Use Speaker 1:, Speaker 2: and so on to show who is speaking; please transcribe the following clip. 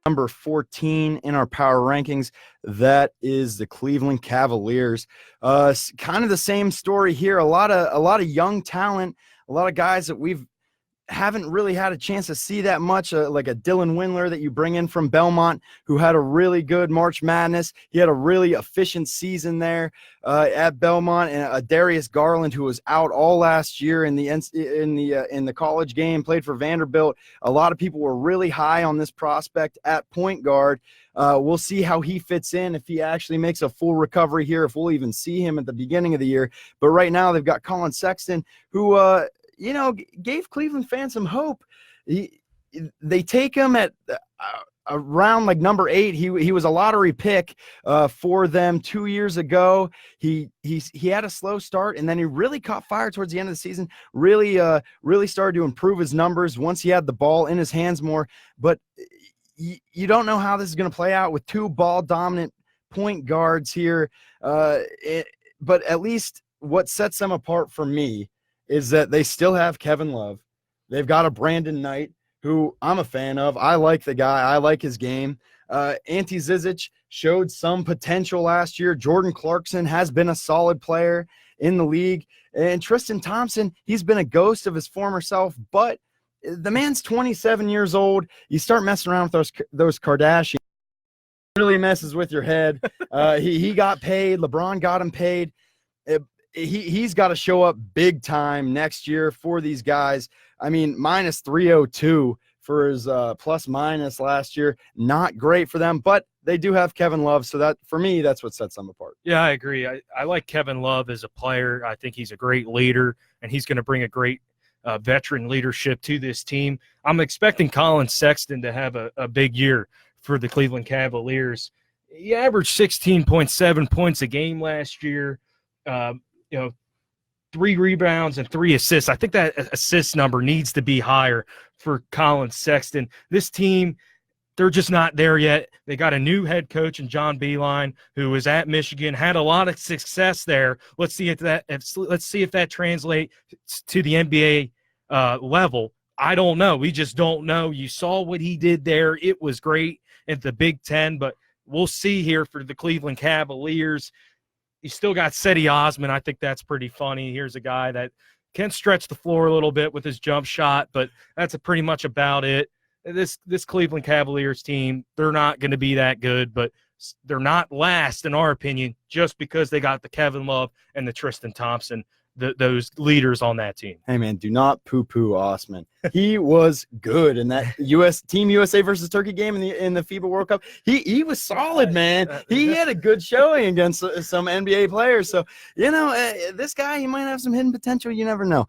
Speaker 1: number 14 in our power rankings. That is the Cleveland Cavaliers. Kind of the same story here. A lot of young talent, a lot of guys that we've haven't really had a chance to see that much, like a Dylan Windler that you bring in from Belmont, who had a really good March Madness. He had a really efficient season there at Belmont, and a Darius Garland, who was out all last year in the college game, played for Vanderbilt. A lot of people were really high on this prospect at point guard. We'll see how he fits in, if he actually makes a full recovery here, if we'll even see him at the beginning of the year. But right now they've got Colin Sexton, who gave Cleveland fans some hope. They take him at around like number 8. He was a lottery pick for them 2 years ago. He had a slow start, and then he really caught fire towards the end of the season. Really started to improve his numbers once he had the ball in his hands more. But you don't know how this is going to play out with 2 ball dominant point guards here. But at least what sets them apart for me is that they still have Kevin Love. They've got a Brandon Knight, who I'm a fan of. I like the guy. I like his game. Ante Zizic showed some potential last year. Jordan Clarkson has been a solid player in the league. And Tristan Thompson, he's been a ghost of his former self, but the man's 27 years old. You start messing around with those Kardashians, it really messes with your head. He got paid. LeBron got him paid. He's got to show up big time next year for these guys. I mean, minus 302 for his plus minus last year. Not great for them, but they do have Kevin Love. So that, for me, that's what sets them apart.
Speaker 2: Yeah, I agree. I like Kevin Love as a player. I think he's a great leader, and he's going to bring a great veteran leadership to this team. I'm expecting Colin Sexton to have a big year for the Cleveland Cavaliers. He averaged 16.7 points a game last year. 3 rebounds and 3 assists. I think that assist number needs to be higher for Colin Sexton. This team, they're just not there yet. They got a new head coach in John Beilein, who was at Michigan, had a lot of success there. Let's see if that translates to the NBA level. I don't know. We just don't know. You saw what he did there. It was great at the Big Ten, but we'll see here for the Cleveland Cavaliers. You still got Cedi Osman. I think that's pretty funny. Here's a guy that can stretch the floor a little bit with his jump shot, but that's pretty much about it. This Cleveland Cavaliers team, they're not going to be that good, but they're not last, in our opinion, just because they got the Kevin Love and the Tristan Thompson, those leaders on that team.
Speaker 1: Hey, man, do not poo-poo Osman. He was good in that Team USA versus Turkey game in the FIBA World Cup. He was solid, man. He had a good showing against some NBA players. So, this guy, he might have some hidden potential. You never know.